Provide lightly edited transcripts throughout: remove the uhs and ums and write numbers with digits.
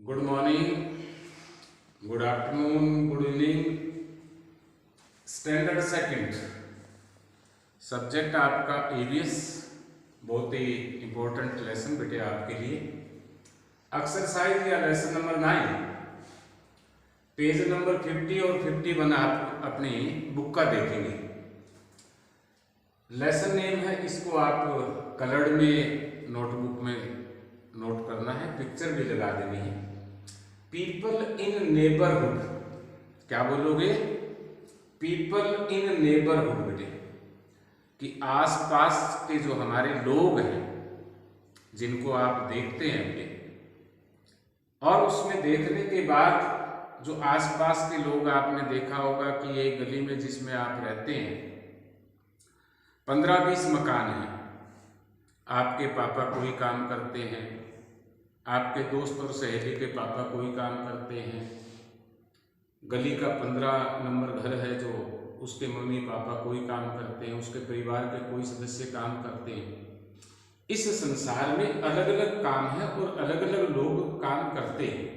Good morning, good afternoon, good evening. Standard second, subject आपका EVS. बहुत ही important lesson बेटे आपके लिए। एक्सरसाइज या लेसन नंबर 9, पेज नंबर 50 और 51 आप अपनी बुक का देखेंगे। लेसन नेम है, इसको आप कलर्ड में नोटबुक में नोट करना है, पिक्चर भी लगा देनी है। पीपल इन नेबरहुड, क्या बोलोगे? पीपल इन नेबरहुड बेटे, कि आसपास के जो हमारे लोग हैं जिनको आप देखते हैं बेटे, और उसमें देखने के बाद जो आसपास के लोग आपने देखा होगा कि ये गली में जिसमें आप रहते हैं 15-20 मकान हैं। आपके पापा कोई काम करते हैं, आपके दोस्त और सहेली के पापा कोई काम करते हैं, गली का 15 नंबर घर है जो उसके मम्मी पापा कोई काम करते हैं, उसके परिवार के कोई सदस्य काम करते हैं। इस संसार में अलग अलग काम है और अलग अलग लोग काम करते हैं।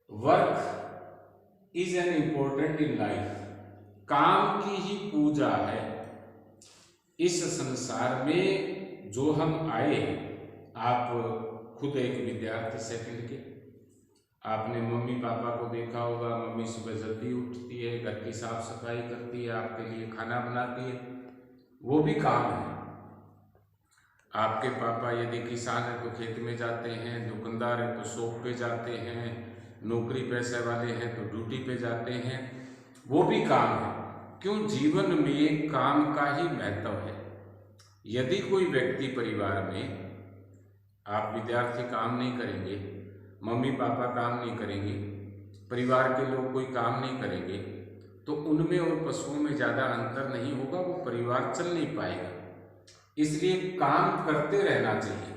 Work is an important in life, काम की ही पूजा है इस संसार में जो हम आए हैं। आप खुद एक विद्यार्थी सेकंड के, आपने मम्मी पापा को देखा होगा, मम्मी सुबह जल्दी उठती है, घर की साफ सफाई करती है, आपके लिए खाना बनाती है, वो भी काम है। आपके पापा यदि किसान है तो खेत में जाते हैं, दुकानदार है तो शॉप पे जाते हैं, नौकरी पैसे वाले हैं तो ड्यूटी पे जाते हैं, वो भी काम है। क्यों? जीवन में काम का ही महत्व है। यदि कोई व्यक्ति परिवार में, आप विद्यार्थी काम नहीं करेंगे, मम्मी पापा काम नहीं करेंगे, परिवार के लोग कोई काम नहीं करेंगे, तो उनमें और पशुओं में ज़्यादा अंतर नहीं होगा, वो परिवार चल नहीं पाएगा। इसलिए काम करते रहना चाहिए,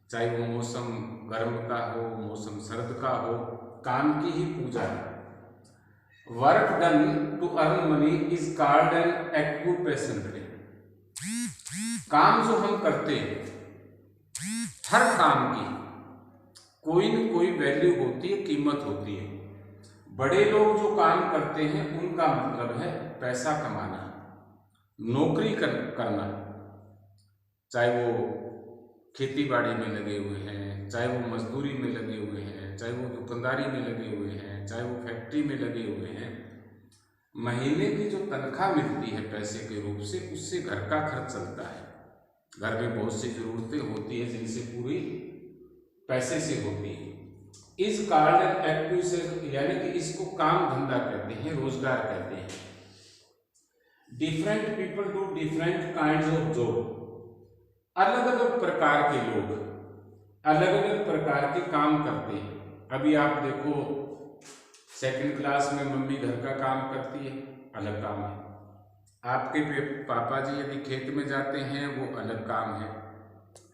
चाहे वो मौसम गर्म का हो, मौसम सर्द का हो, काम की ही पूजा है। Work done to earn money is called an occupation. काम जो हम करते हैं, हर काम की कोई न कोई वैल्यू होती है, कीमत होती है। बड़े लोग जो काम करते हैं उनका मतलब है पैसा कमाना, नौकरी करना, चाहे वो खेती बाड़ी में लगे हुए हैं, चाहे वो मजदूरी में लगे हुए हैं, चाहे वो दुकानदारी में लगे हुए हैं, चाहे वो फैक्ट्री में लगे हुए हैं। महीने की जो तनख्वाह मिलती है पैसे के रूप से, उससे घर का खर्च चलता है। घर में बहुत सी जरूरतें होती है जिनसे पूरी पैसे से होती है। इस कारण एक्टिव, यानी कि इसको काम धंधा कहते हैं, रोजगार कहते हैं। Different people do different kinds of job, अलग अलग प्रकार के लोग अलग अलग प्रकार के काम करते हैं। अभी आप देखो, सेकंड क्लास में मम्मी घर का काम करती है, अलग काम है। आपके पापा जी यदि खेत में जाते हैं, वो अलग काम है।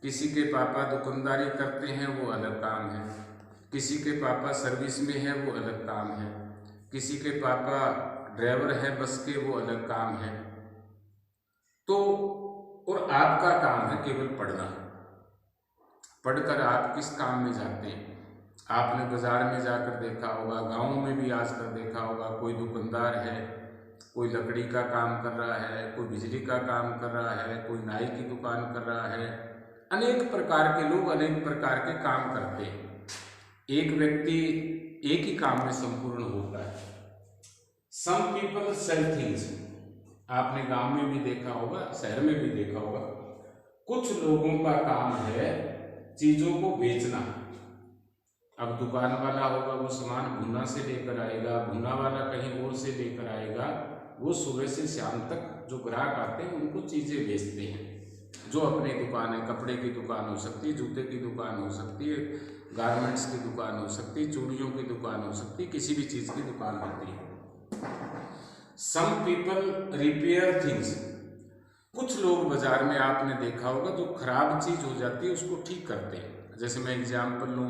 किसी के पापा दुकानदारी करते हैं, वो अलग काम है। किसी के पापा सर्विस में है, वो अलग काम है। किसी के पापा ड्राइवर है बस के, वो अलग काम है। तो और आपका काम है केवल पढ़ना। पढ़कर आप किस काम में जाते हैं? आपने बाजार में जाकर देखा होगा, गाँव में भी आजकल देखा होगा, कोई दुकानदार है, कोई लकड़ी का काम कर रहा है, कोई बिजली का काम कर रहा है, कोई नाई की दुकान कर रहा है। अनेक प्रकार के लोग अनेक प्रकार के काम करते हैं। एक व्यक्ति एक ही काम में संपूर्ण होता है। सम पीपल सेल थिंग्स, आपने गांव में भी देखा होगा, शहर में भी देखा होगा। कुछ लोगों का काम है चीजों को बेचना। अब दुकान वाला होगा, वो सामान भुना से लेकर आएगा, भुना वाला कहीं और से लेकर आएगा। वो सुबह से शाम तक जो ग्राहक आते हैं उनको चीजें बेचते हैं। जो अपनी दुकान है, कपड़े की दुकान हो सकती है, जूते की दुकान हो सकती है, गारमेंट्स की दुकान हो सकती है, चूड़ियों की दुकान हो सकती है, किसी भी चीज की दुकान होती है। सम पीपल रिपेयर थिंग्स, कुछ लोग बाजार में आपने देखा होगा जो खराब चीज हो जाती है उसको ठीक करते हैं। जैसे मैं एग्जाम्पल लूँ,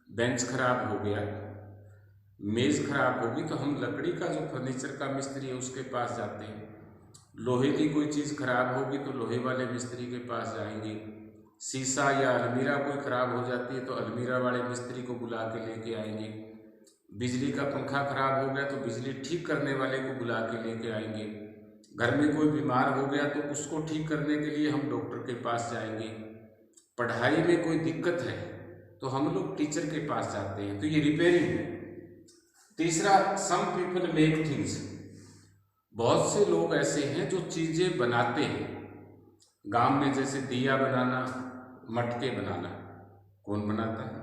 बेंच खराब हो गया, मेज खराब होगी, तो हम लकड़ी का जो फर्नीचर का मिस्त्री है उसके पास जाते हैं। लोहे की कोई चीज़ खराब होगी तो लोहे वाले मिस्त्री के पास जाएंगे। शीशा या अलमीरा कोई ख़राब हो जाती है तो अलमीरा वाले मिस्त्री को बुला के लेके आएंगे। बिजली का पंखा खराब हो गया तो बिजली ठीक करने वाले को बुला के लेके आएंगे। घर में कोई बीमार हो गया तो उसको ठीक करने के लिए हम डॉक्टर के पास जाएंगे। पढ़ाई में कोई दिक्कत है तो हम लोग टीचर के पास जाते हैं, तो ये रिपेयरिंग है। तीसरा, सम पीपल मेक थिंग्स। बहुत से लोग ऐसे हैं जो चीज़ें बनाते हैं। गांव में जैसे दिया बनाना, मटके बनाना, कौन बनाता है?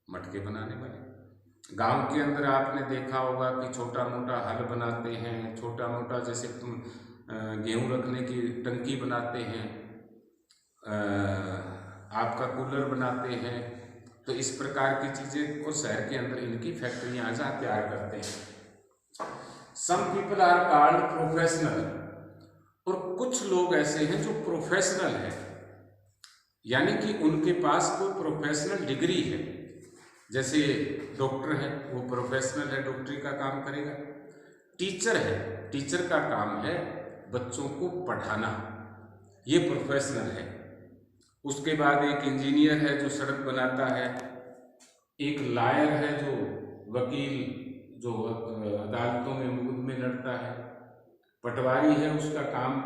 मटके बनाने वाले। गांव के अंदर आपने देखा होगा कि छोटा मोटा हल बनाते हैं, छोटा मोटा जैसे गेहूं रखने की टंकी बनाते हैं, आपका कूलर बनाते हैं। तो इस प्रकार की चीज़ें को शहर के अंदर इनकी फैक्ट्रियाँ जहाँ तैयार करते हैं। Some people are called professional. और कुछ लोग ऐसे हैं जो प्रोफेशनल हैं, यानी कि उनके पास कोई प्रोफेशनल डिग्री है। जैसे डॉक्टर है, वो प्रोफेशनल है, डॉक्टरी का काम करेगा। टीचर है, टीचर का काम है बच्चों को पढ़ाना, ये प्रोफेशनल है। उसके बाद एक इंजीनियर है जो सड़क बनाता है, एक लॉयर है जो वकील जो अदालतों में मुकदमे लड़ता है, पटवारी है उसका काम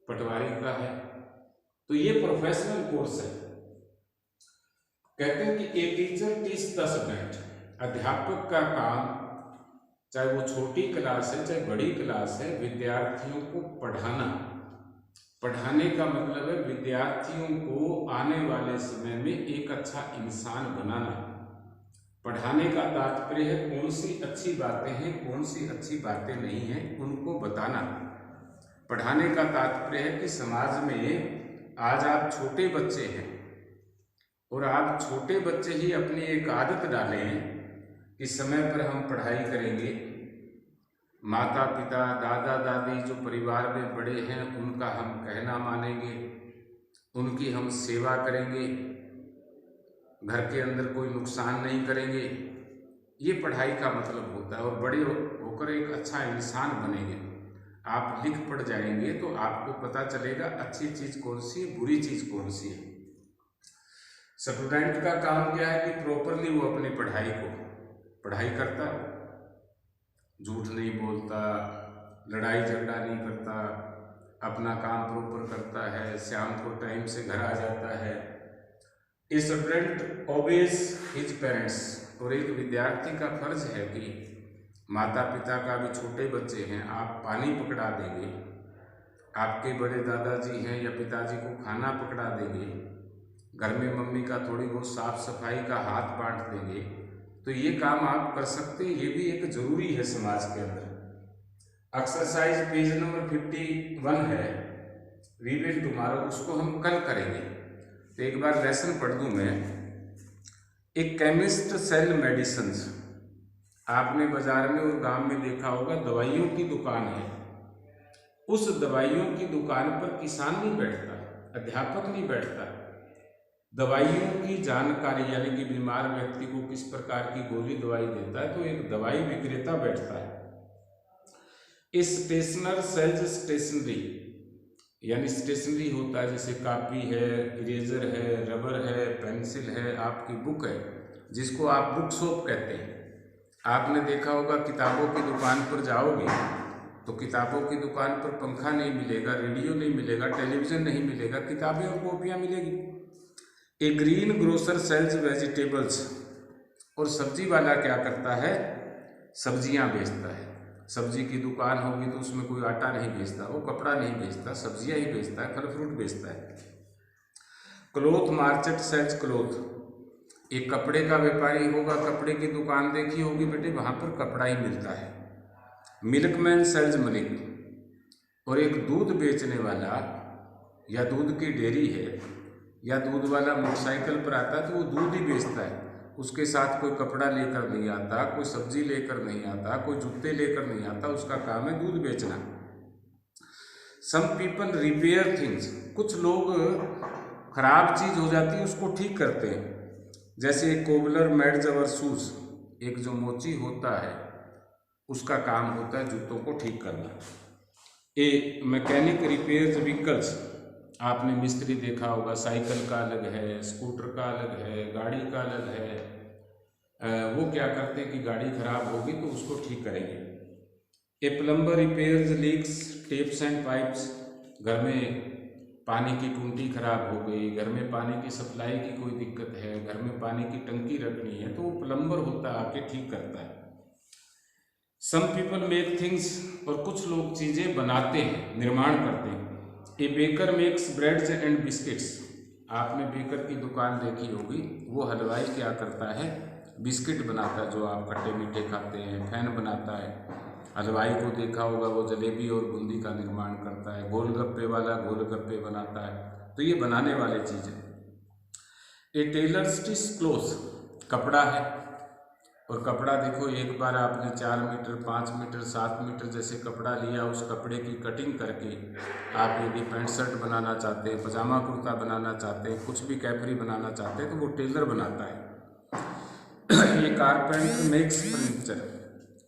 पटवारी का है। तो ये प्रोफेशनल कोर्स है। कहते हैं कि a teacher teach the student. अध्यापक का काम, चाहे वो छोटी क्लास है चाहे बड़ी क्लास है, विद्यार्थियों को पढ़ाना। पढ़ाने का मतलब है विद्यार्थियों को आने वाले समय में एक अच्छा इंसान बनाना। पढ़ाने का तात्पर्य है कौन सी अच्छी बातें हैं, कौन सी अच्छी बातें नहीं हैं, उनको बताना। पढ़ाने का तात्पर्य है कि समाज में आज आप छोटे बच्चे हैं और आप छोटे बच्चे ही अपनी एक आदत डालें कि समय पर हम पढ़ाई करेंगे। माता पिता, दादा दादी जो परिवार में बड़े हैं उनका हम कहना मानेंगे, उनकी हम सेवा करेंगे, घर के अंदर कोई नुकसान नहीं करेंगे। ये पढ़ाई का मतलब होता है। और बड़े होकर एक अच्छा इंसान बनेंगे। आप लिख पढ़ जाएंगे तो आपको पता चलेगा अच्छी चीज़ कौन सी है, बुरी चीज़ कौन सी है। स्टूडेंट का काम क्या है कि प्रॉपरली वो अपनी पढ़ाई करता है, झूठ नहीं बोलता, लड़ाई झगड़ा नहीं करता, अपना काम प्रॉपर करता है, शाम को टाइम से घर आ जाता है। A student obeys his parents. और एक विद्यार्थी का फर्ज है कि माता पिता का भी, छोटे बच्चे हैं, आप पानी पकड़ा देंगे, आपके बड़े दादाजी हैं या पिताजी को खाना पकड़ा देंगे, घर में मम्मी का थोड़ी बहुत साफ सफाई का हाथ बांट देंगे, तो ये काम आप कर सकते हैं। ये भी एक जरूरी है समाज के अंदर। एक्सरसाइज पेज नंबर 51 है, वी विल टुमारो, उसको हम कल करेंगे। तो एक बार लेसन पढ़ दूं मैं। एक केमिस्ट सेल मेडिसिन। आपने बाजार में और गांव में देखा होगा दवाइयों की दुकान है। उस दवाइयों की दुकान पर किसान नहीं बैठता, अध्यापक नहीं बैठता। दवाइयों की जानकारी, यानी कि बीमार व्यक्ति को किस प्रकार की गोली दवाई देता है, तो एक दवाई विक्रेता बैठता है। स्टेशनर सेल्स स्टेशनरी, यानी स्टेशनरी होता है जैसे कापी है, इरेजर है, रबर है, पेंसिल है, आपकी बुक है, जिसको आप बुक शॉप कहते हैं। आपने देखा होगा किताबों की दुकान पर जाओगे तो किताबों की दुकान पर पंखा नहीं मिलेगा, रेडियो नहीं मिलेगा, टेलीविजन नहीं मिलेगा, किताबें और कॉपियाँ मिलेगी। ए ग्रीन ग्रोसर सेल्स वेजिटेबल्स। और सब्जी वाला क्या करता है? सब्जियां बेचता है। सब्जी की दुकान होगी तो उसमें कोई आटा नहीं बेचता, वो कपड़ा नहीं बेचता, सब्जियां ही बेचता है, फल फ्रूट बेचता है। Cloth market sells cloth. एक कपड़े का व्यापारी होगा, कपड़े की दुकान देखी होगी बेटे, वहां पर कपड़ा ही मिलता है। Milkman sells milk. और एक दूध बेचने वाला या दूध की डेयरी है या दूध वाला मोटरसाइकिल पर आता है तो वो दूध ही बेचता है। उसके साथ कोई कपड़ा लेकर नहीं आता, कोई सब्जी लेकर नहीं आता, कोई जूते लेकर नहीं आता, उसका काम है दूध बेचना। Some people repair things. कुछ लोग खराब चीज हो जाती है उसको ठीक करते हैं। जैसे कोबलर मेड्स अवर शूज, एक जो मोची होता है उसका काम होता है जूतों को ठीक करना। ए मैकेनिक रिपेयर्स व्हीकल्स। आपने मिस्त्री देखा होगा, साइकिल का अलग है, स्कूटर का अलग है, गाड़ी का अलग है। वो क्या करते हैं कि गाड़ी खराब होगी तो उसको ठीक करेंगे। A plumber repairs leaks taps and pipes, घर में पानी की टूटी खराब हो गई, घर में पानी की सप्लाई की कोई दिक्कत है, घर में पानी की टंकी रखनी है, तो वो प्लम्बर होता है, आके ठीक करता है। सम पीपल मेक थिंग्स, और कुछ लोग चीज़ें बनाते हैं, निर्माण करते हैं। ए baker makes breads and biscuits, आपने बेकर की दुकान देखी होगी, वो हलवाई क्या करता है, बिस्किट बनाता है, जो आप खट्टे मीठे खाते हैं। फैन बनाता है, हलवाई को देखा होगा, वो जलेबी और बूंदी का निर्माण करता है। गोलगप्पे वाला गोलगप्पे बनाता है। तो ये बनाने वाली चीज़ है। ए टेलर स्टिच क्लोथ, कपड़ा है, और कपड़ा देखो, एक बार आपने 4 मीटर 5 मीटर 7 मीटर जैसे कपड़ा लिया, उस कपड़े की कटिंग करके आप यदि पैंट शर्ट बनाना चाहते हैं, पजामा कुर्ता बनाना चाहते हैं, कुछ भी कैपरी बनाना चाहते हैं, तो वो टेलर बनाता है। ये कारपेंटर मेक्स फर्नीचर,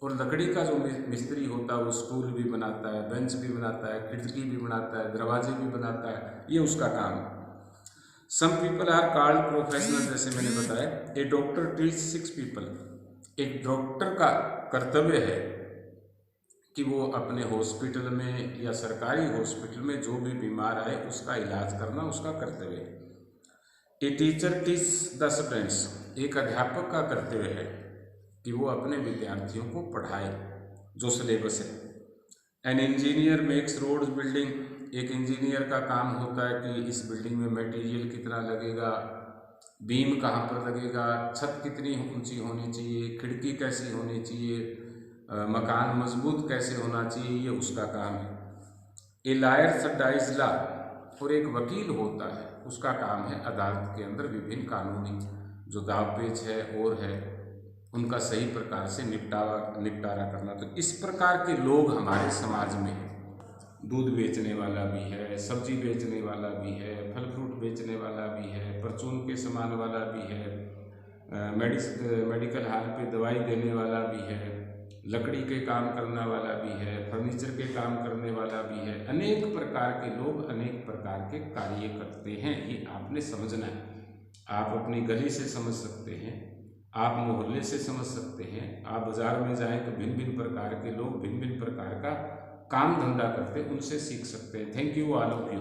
और लकड़ी का जो मिस्त्री होता है वो स्टूल भी बनाता है, बेंच भी बनाता है, खिड़की भी बनाता है, दरवाजे भी बनाता है, ये उसका काम है। Some people are called professional, जैसे मैंने बताया। ए डॉक्टर ट्रीट्स 6 पीपल, एक डॉक्टर का कर्तव्य है कि वो अपने हॉस्पिटल में या सरकारी हॉस्पिटल में जो भी बीमार आए उसका इलाज करना उसका कर्तव्य है। A teacher teach the students, एक अध्यापक का कर्तव्य है कि वो अपने विद्यार्थियों को पढ़ाए जो सिलेबस है। An engineer makes roads building, एक इंजीनियर का काम होता है कि इस बिल्डिंग में मटेरियल कितना लगेगा, बीम कहाँ पर लगेगा, छत कितनी ऊंची होनी चाहिए, खिड़की कैसी होनी चाहिए, मकान मजबूत कैसे होना चाहिए, ये उसका काम है। ए लायर स्टडीज लॉ, और एक वकील होता है, उसका काम है अदालत के अंदर विभिन्न कानूनी जो दाव पेच है और है उनका सही प्रकार से निपटारा करना। तो इस प्रकार के लोग हमारे समाज में हैं। दूध बेचने वाला भी है, सब्जी बेचने वाला भी है, फल फ्रूट बेचने वाला भी है, परचून के सामान वाला भी है, मेडिकल हॉल पे दवाई देने वाला भी है, लकड़ी के काम करने वाला भी है, फर्नीचर के काम करने वाला भी है। अनेक प्रकार के लोग अनेक प्रकार के कार्य करते हैं, ये आपने समझना है। आप अपनी गली से समझ सकते हैं, आप मोहल्ले से समझ सकते हैं, आप बाजार में जाएं तो भिन्न भिन्न प्रकार के लोग भिन्न भिन्न प्रकार का काम धंधा करते, उनसे सीख सकते हैं। Thank you all of you.